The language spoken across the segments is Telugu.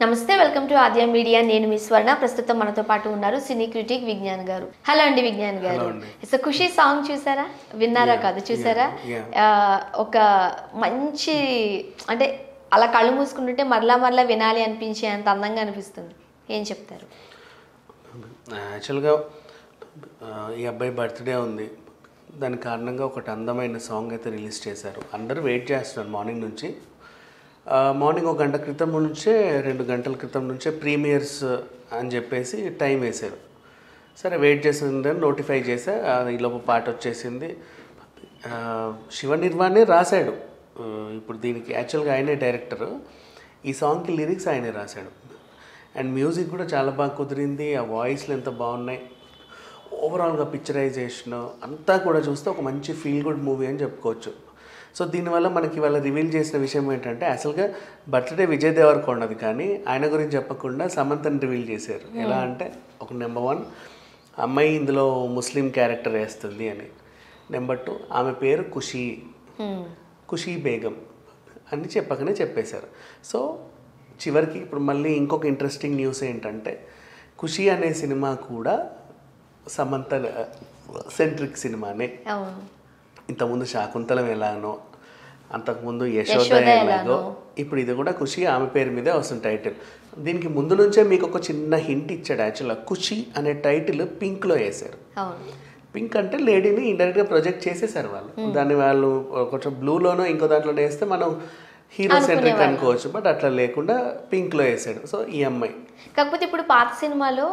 నమస్తే, వెల్కమ్ టు ఆద్య మీడియా. నేను మీ స్వర్ణ. ప్రస్తుతం మనతో పాటు ఉన్నారు సినీ క్రిటిక్ విజ్ఞాన్ గారు. హలో అండి విజ్ఞాన్ గారు. ఇట్స్ ఖుషి సాంగ్ చూసారా? విన్నారా? కాదు, చూసారా? ఒక మంచి అంటే అలా కళ్ళు మూసుకుంటుంటే మరలా మరలా వినాలి అనిపించే అంత అందంగా అనిపిస్తుంది. ఏం చెప్తారు? యాక్చువల్గా ఈ అబ్బాయి బర్త్డే ఉంది, దాని కారణంగా ఒకటి అందమైన సాంగ్ అయితే రిలీజ్ చేశారు. అందరూ వెయిట్ చేస్తున్నారు మార్నింగ్ నుంచి. మార్నింగ్ 1 గంట క్రితం నుంచే 2 గంటల క్రితం నుంచే ప్రీమియర్స్ అని చెప్పేసి టైం వేశారు. సరే వెయిట్ చేసిందని నోటిఫై చేశా. ఈలోపు పాట వచ్చేసింది. శివ నిర్వాణే రాశాడు. ఇప్పుడు దీనికి యాక్చువల్గా ఆయనే డైరెక్టర్. ఈ సాంగ్కి లిరిక్స్ ఆయనే రాశాడు. అండ్ మ్యూజిక్ కూడా చాలా బాగా కుదిరింది. ఆ వాయిస్లు ఎంత బాగున్నాయి. ఓవరాల్గా పిక్చరైజేషన్ అంతా కూడా చూస్తే ఒక మంచి ఫీల్ గుడ్ మూవీ అని చెప్పుకోవచ్చు. సో దీనివల్ల మనకి ఇవాళ రివీల్ చేసిన విషయం ఏంటంటే, అసలుగా బర్త్డే విజయ్ దేవరకొండది, కానీ ఆయన గురించి చెప్పకుండా సమంతని రివీల్ చేశారు. ఎలా అంటే, ఒక నెంబర్ 1 అమ్మాయి ఇందులో ముస్లిం క్యారెక్టర్ వేస్తుంది అని. నెంబర్ 2 ఆమె పేరు ఖుషీ బేగం అని చెప్పకనే చెప్పేశారు. సో చివరికి ఇప్పుడు మళ్ళీ ఇంకొక ఇంట్రెస్టింగ్ న్యూస్ ఏంటంటే, ఖుషి అనే సినిమా కూడా సమంత సెంట్రిక్ సినిమానే. ఇంతకుముందు శాకుంతలం ఎలానో, అంతకుముందు యశోద ఎలాగో, ఇప్పుడు ఇది కూడా ఖుషి ఆమె పేరు మీదే వస్తుంది టైటిల్. దీనికి ముందు నుంచే మీకు ఒక చిన్న హింట్ ఇచ్చాడు. యాక్చువల్గా ఖుషి అనే టైటిల్ పింక్లో వేశారు. పింక్ అంటే లేడీని ఇండైరెక్ట్గా ప్రొజెక్ట్ చేసేసారు వాళ్ళు. దాన్ని వాళ్ళు కొంచెం బ్లూలోనో ఇంకో దాంట్లో వేస్తే మనం హీరో సెంట్రిక్ అనుకోవచ్చు, బట్ అట్లా లేకుండా పింక్లో వేసాడు. సో ఈ అమ్మాయి కాకపోతే ఇప్పుడు పాత సినిమాలో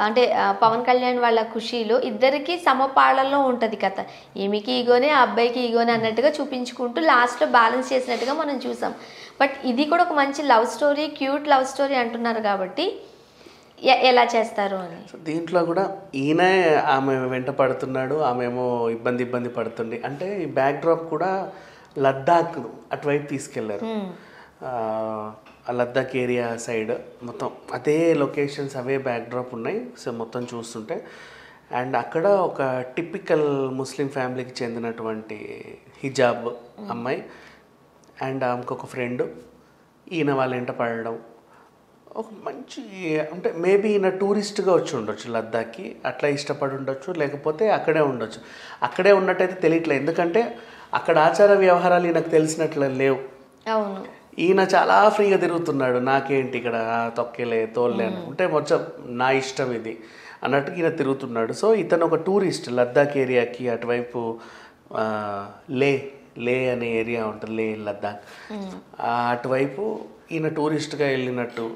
అంటే పవన్ కళ్యాణ్ వాళ్ళ ఖుషీలో ఇద్దరికి సమపాళల్లో ఉంటుంది కథ. ఈమెకి ఈగోనే, ఆ అబ్బాయికి ఈగోనే అన్నట్టుగా చూపించుకుంటూ లాస్ట్లో బ్యాలెన్స్ చేసినట్టుగా మనం చూసాం. బట్ ఇది కూడా ఒక మంచి love story, cute love story అంటున్నారు కాబట్టి ఎలా చేస్తారు అని. దీంట్లో కూడా ఈయన ఆమె వెంట పడుతున్నాడు, ఆమె ఏమో ఇబ్బంది పడుతుంది. అంటే ఈ బ్యాక్ డ్రాప్ కూడా లద్దాఖ్ అటువైపు తీసుకెళ్లారు. ఆ లద్దాఖ్ ఏరియా సైడ్ మొత్తం అదే లొకేషన్స్, అవే బ్యాక్ డ్రాప్ ఉన్నాయి. సో మొత్తం చూస్తుంటే, అండ్ అక్కడ ఒక టిపికల్ ముస్లిం ఫ్యామిలీకి చెందినటువంటి హిజాబ్ అమ్మాయి అండ్ ఆమెకు ఒక ఫ్రెండ్, ఈయన వాళ్ళ వెంట పడడం. ఒక మంచి అంటే మేబీ ఈయన టూరిస్ట్గా వచ్చి ఉండొచ్చు లద్దాఖ్కి, అట్లా ఇష్టపడి ఉండొచ్చు, లేకపోతే అక్కడే ఉండొచ్చు. అక్కడే ఉన్నట్టయితే తెలియట్లేదు, ఎందుకంటే అక్కడ ఆచార వ్యవహారాలు ఈయనకు తెలిసినట్లు లేవు. అవును, ఈయన చాలా ఫ్రీగా తిరుగుతున్నాడు. నాకేంటి ఇక్కడ తొక్కేలే తోలే అంటే మొత్తం నా ఇష్టం ఇది అన్నట్టుగా ఈయన తిరుగుతున్నాడు. సో ఇతను ఒక టూరిస్ట్ లద్దాఖ్ ఏరియాకి, అటువైపు లే అనే ఏరియా ఉంటుంది, లే లద్దాఖ్, అటువైపు ఈయన టూరిస్ట్గా వెళ్ళినట్టు,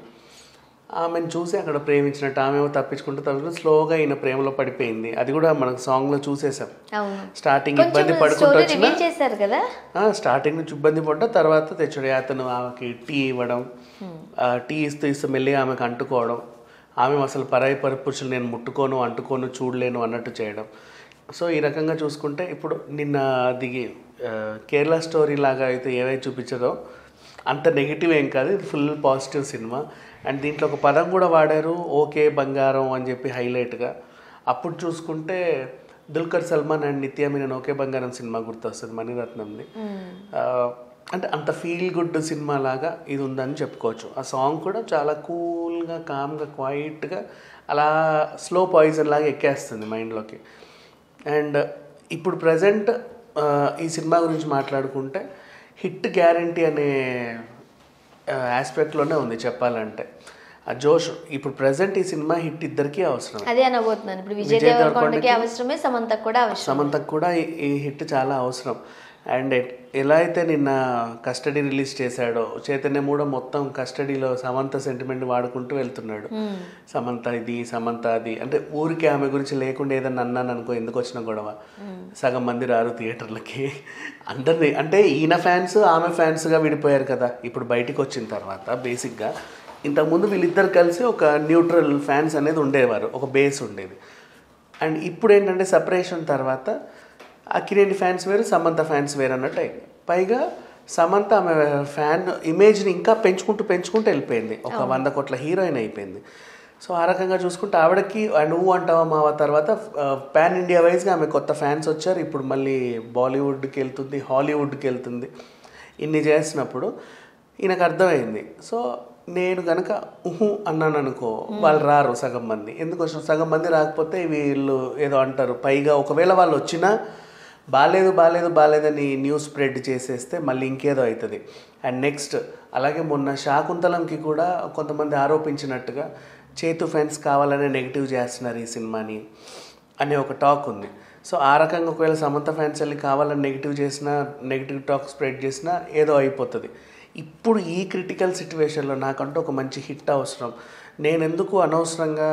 ఆమెను చూసి అక్కడ ప్రేమించినట్టు, ఆమె తప్పించుకుంటూ స్లోగా ఈయన ప్రేమలో పడిపోయింది. అది కూడా మనకు సాంగ్లో చూసేసాం. స్టార్టింగ్ ఇబ్బంది పడుకుంటూ వచ్చిన, స్టార్టింగ్ నుంచి ఇబ్బంది పడ్డా తర్వాత తెచ్చాడు. అతను ఆమెకి టీ ఇవ్వడం, టీ ఇస్తూ మెల్లిగా ఆమెకు అంటుకోవడం, ఆమె అసలు పరాయి పురుషులు నేను అంటుకోను చూడలేను అన్నట్టు చేయడం. సో ఈ రకంగా చూసుకుంటే ఇప్పుడు నిన్న దిగి కేరళ స్టోరీ లాగా అయితే ఏవైతే చూపించదో అంత నెగిటివ్ ఏం కాదు, ఇది ఫుల్ పాజిటివ్ సినిమా. అండ్ దీంట్లో ఒక పదం కూడా వాడారు, ఓకే బంగారం అని చెప్పి హైలైట్గా. అప్పుడు చూసుకుంటే దుల్కర్ సల్మాన్ అండ్ నిత్య మీనన్ ఓకే బంగారం సినిమా గుర్తొస్తుంది, మణిరత్నంది. అంటే అంత ఫీల్ గుడ్ సినిమా లాగా ఇది ఉందని చెప్పుకోవచ్చు. ఆ సాంగ్ కూడా చాలా కూల్గా, కామ్గా, క్వైట్గా అలా స్లో పాయిజన్ లాగా ఎక్కేస్తుంది మైండ్లోకి. అండ్ ఇప్పుడు ప్రజెంట్ ఈ సినిమా గురించి మాట్లాడుకుంటే హిట్ గ్యారంటీ అనే ఆస్పెక్ట్లోనే ఉంది చెప్పాలంటే. ఆ జోష్ ఇప్పుడు ప్రజెంట్ ఈ సినిమా హిట్ ఇద్దరికీ అవసరం. అదే అనబోతున్నాను. ఇప్పుడు విజయ్ దేవరకొండకి అవసరమే, సమంతకు కూడా ఈ హిట్ చాలా అవసరం. అండ్ ఎలా అయితే నిన్న కస్టడీ రిలీజ్ చేశాడో, చైతన్య కూడా మొత్తం కస్టడీలో సమంత సెంటిమెంట్ వాడుకుంటూ వెళ్తున్నాడు. సమంత ఇది, సమంత అది, అంటే ఊరికి ఆమె గురించి లేకుండా ఏదన్నా అన్నాను అనుకో, ఎందుకు వచ్చిన గొడవ, సగం మంది రారు థియేటర్లకి. అందరినీ అంటే ఈయన ఫ్యాన్స్ ఆమె ఫ్యాన్స్గా విడిపోయారు కదా ఇప్పుడు బయటికి వచ్చిన తర్వాత. బేసిక్గా ఇంతకుముందు వీళ్ళిద్దరు కలిసి ఒక న్యూట్రల్ ఫ్యాన్స్ అనేది ఉండేవారు, ఒక బేస్ ఉండేది. అండ్ ఇప్పుడు ఏంటంటే సపరేషన్ తర్వాత అక్కినేని ఫ్యాన్స్ వేరు, సమంత ఫ్యాన్స్ వేరు అన్నట్టు అయింది. పైగా సమంత ఆమె ఫ్యాన్ ఇమేజ్ని ఇంకా పెంచుకుంటూ వెళ్ళిపోయింది, ఒక 100 కోట్ల హీరోయిన్ అయిపోయింది. సో ఆ రకంగా చూసుకుంటే ఆవిడకి నువ్వు అంటావా మావా తర్వాత పాన్ ఇండియా వైజ్గా ఆమె కొత్త ఫ్యాన్స్ వచ్చారు. ఇప్పుడు మళ్ళీ బాలీవుడ్కి వెళ్తుంది, హాలీవుడ్కి వెళ్తుంది. ఇన్ని చేసినప్పుడు ఈయనకు అర్థమైంది. సో నేను కనుక అన్నాను అనుకో, వాళ్ళు రారు సగం మంది. ఎందుకోసం సగం మంది రాకపోతే వీళ్ళు ఏదో అంటారు. పైగా ఒకవేళ వాళ్ళు వచ్చినా బాగాలేదని న్యూస్ స్ప్రెడ్ చేసేస్తే మళ్ళీ ఇంకేదో అవుతుంది. అండ్ నెక్స్ట్ అలాగే మొన్న శాకుంతలంకి కూడా కొంతమంది ఆరోపించినట్టుగా చేతు ఫ్యాన్స్ కావాలనే నెగిటివ్ చేస్తున్నారు ఈ సినిమాని అనే ఒక టాక్ ఉంది. సో ఆ రకంగా ఒకవేళ సమంత ఫ్యాన్స్ వెళ్ళి కావాలని నెగిటివ్ టాక్ స్ప్రెడ్ చేసినా ఏదో అయిపోతుంది. ఇప్పుడు ఈ క్రిటికల్ సిచ్యువేషన్లో నాకంటూ ఒక మంచి హిట్ అవసరం, నేను ఎందుకు అనవసరంగా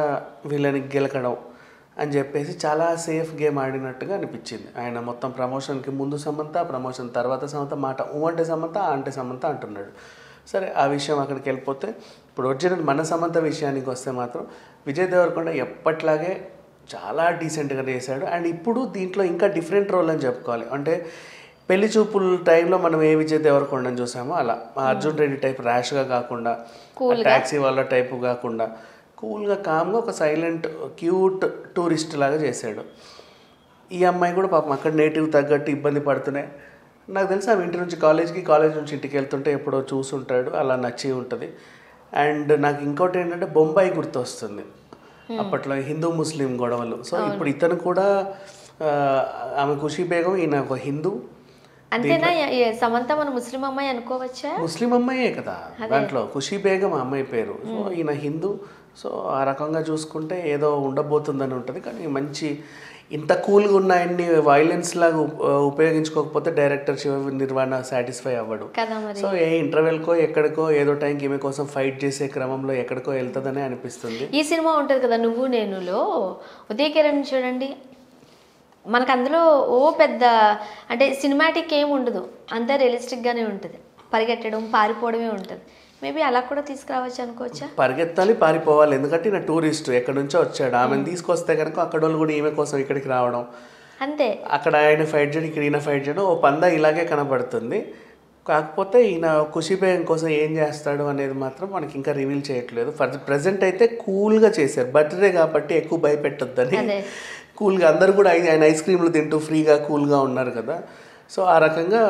వీళ్ళని గెలకడం అని చెప్పేసి చాలా సేఫ్ గేమ్ ఆడినట్టుగా అనిపించింది. ఆయన మొత్తం ప్రమోషన్కి ముందు సమంత, ప్రమోషన్ తర్వాత సమంత, మాట అంటే సమంత అంటే సమంత అంటున్నాడు. సరే ఆ విషయం అక్కడికి వెళ్ళిపోతే, ఇప్పుడు ఒరిజినల్ మన సమంత విషయానికి వస్తే మాత్రం విజయ్ దేవరకొండ ఎప్పట్లాగే చాలా డీసెంట్గా చేశాడు. అండ్ ఇప్పుడు దీంట్లో ఇంకా డిఫరెంట్ రోల్ అని చెప్పుకోవాలి. అంటే పెళ్లి చూపుల టైంలో మనం ఏ విజయ్ దేవరకొండని చూసామో అలా అర్జున్ రెడ్డి టైప్ ర్యాష్గా కాకుండా, ట్యాక్సీ వాళ్ళ టైపు కాకుండా కూల్గా కామ్గా ఒక సైలెంట్ క్యూట్ టూరిస్ట్ లాగా చేశాడు. ఈ అమ్మాయి కూడా పాపం అక్కడ నేటివ్ తగ్గట్టు ఇబ్బంది పడుతున్నాయి. నాకు తెలిసి ఆమె ఇంటి నుంచి కాలేజ్ నుంచి ఇంటికి వెళ్తుంటే ఎప్పుడో చూసుంటాడు, అలా నచ్చి ఉంటుంది. అండ్ నాకు ఇంకోటి ఏంటంటే బొంబాయి గుర్తొస్తుంది, అప్పట్లో హిందూ ముస్లిం గొడవలు. సో ఇప్పుడు ఇతను కూడా ఆమె ఖుషీ బేగం, ఈయన ఒక హిందూ. అంతేనా? సమంత మన ముస్లిం అమ్మాయి అనుకోవచ్చా? ముస్లిం అమ్మాయే కదా దాంట్లో, ఖుషీ బేగం అమ్మాయి పేరు. సో ఈయన హిందూ. సో ఆ రకంగా చూసుకుంటే ఏదో ఉండబోతుందని ఉంటుంది. కానీ మంచి ఇంత కూల్గా ఉన్న ఆయన్ని వైలెన్స్ లాగా ఉపయోగించుకోకపోతే director Shiva Nirvana satisfy అవ్వడు. So ఏ ఇంటర్వెల్కో ఎక్కడికో ఏదో టైంకి ఈమె కోసం ఫైట్ చేసే క్రమంలో ఎక్కడికో వెళ్తుందని అనిపిస్తుంది. ఈ సినిమా ఉంటుంది కదా నువ్వు నేనులో, ఉదయ్ కిరణ్ చూడండి, మనకు అందులో పెద్ద అంటే సినిమాటిక్ ఏమి ఉండదు, అంతా రియలిస్టిక్గానే ఉంటుంది. పరిగెట్టడం పారిపోవడమే ఉంటుంది. మేబీ అలా కూడా తీసుకురావచ్చు అనుకోవచ్చా? పరిగెత్తాలి, పారిపోవాలి. ఎందుకంటే ఈయన టూరిస్ట్ ఎక్కడి నుంచో వచ్చాడు. ఆమెను తీసుకొస్తే కనుక అక్కడ వాళ్ళు కూడా ఈమె కోసం ఇక్కడికి రావడం అంతే. అక్కడ ఆయన ఫైట్ చేయడం, ఇక్కడ ఈయన ఫైట్ చేయడం, ఓ పందా ఇలాగే కనబడుతుంది. కాకపోతే ఈయన ఖుషీ బేగం కోసం ఏం చేస్తాడు అనేది మాత్రం మనకి ఇంకా రివీల్ చేయట్లేదు. ప్రజెంట్ అయితే కూల్గా చేశారు. బర్త్డే కాబట్టి ఎక్కువ భయపెట్టొద్దని కూల్గా అందరు కూడా ఆయన ఐస్ క్రీమ్లు తింటూ ఫ్రీగా కూల్గా ఉన్నారు కదా. సో ఆ రకంగా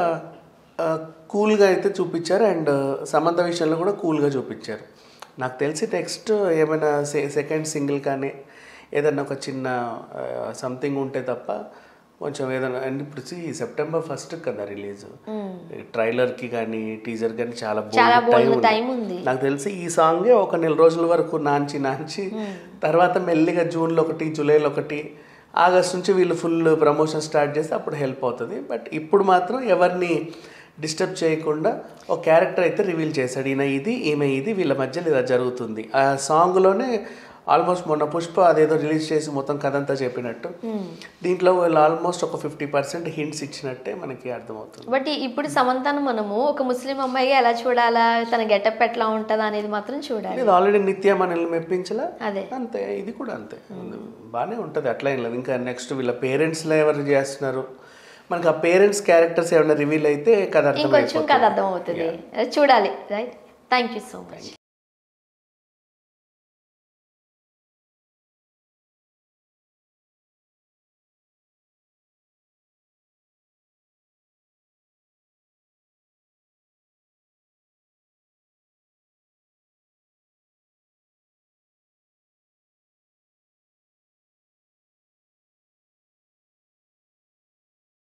కూల్గా అయితే చూపించారు. అండ్ సమంత విషయంలో కూడా కూల్గా చూపించారు. నాకు తెలిసి నెక్స్ట్ ఏమైనా సెకండ్ సింగిల్ కానీ ఏదన్నా ఒక చిన్న సంథింగ్ ఉంటే తప్ప కొంచెం ఏదైనా. అండ్ ఇప్పుడు సెప్టెంబర్ 1 కదా రిలీజ్. ట్రైలర్కి కానీ టీజర్ కానీ చాలా టైం ఉంది. నాకు తెలిసి ఈ సాంగే ఒక 4 రోజుల వరకు నాంచి తర్వాత మెల్లిగా జూన్లో 1, జూలైలో 1, ఆగస్ట్ నుంచి వీళ్ళు ఫుల్ ప్రమోషన్ స్టార్ట్ చేస్తే అప్పుడు హెల్ప్ అవుతుంది. బట్ ఇప్పుడు మాత్రం ఎవరిని డిస్టర్బ్ చేయకుండా ఒక క్యారెక్టర్ అయితే రివీల్ చేశాడు. ఈయన ఇది, ఈమె ఇది, వీళ్ళ మధ్యలో ఇలా జరుగుతుంది. ఆ సాంగ్లోనే ఆల్మోస్ట్ మొన్న పుష్ప అదేదో రిలీజ్ చేసి మొత్తం కథ అంతా చెప్పినట్టు దీంట్లో వీళ్ళు ఆల్మోస్ట్ ఒక 50% హింట్స్ ఇచ్చినట్టే మనకి అర్థమవుతుంది. బట్ ఇప్పుడు సమంతను మనము ఒక ముస్లిం అమ్మాయిగా ఎలా చూడాలా, తన గెటప్ ఎట్లా ఉంటుందా అనేది మాత్రం చూడాలి. ఇది ఆల్రెడీ నిత్య మనల్ని మెప్పించలా, అదే అంతే. ఇది కూడా అంతే, బాగానే ఉంటుంది. అట్లా ఏం లేదు. ఇంకా నెక్స్ట్ వీళ్ళ పేరెంట్స్లో ఎవరు చేస్తున్నారు, మనకి ఆ పేరెంట్స్ క్యారెక్టర్స్ ఏమైనా రివీల్ అయితే కథ అర్థం అవుతుంది. చూడాలి. Right, thank you so much.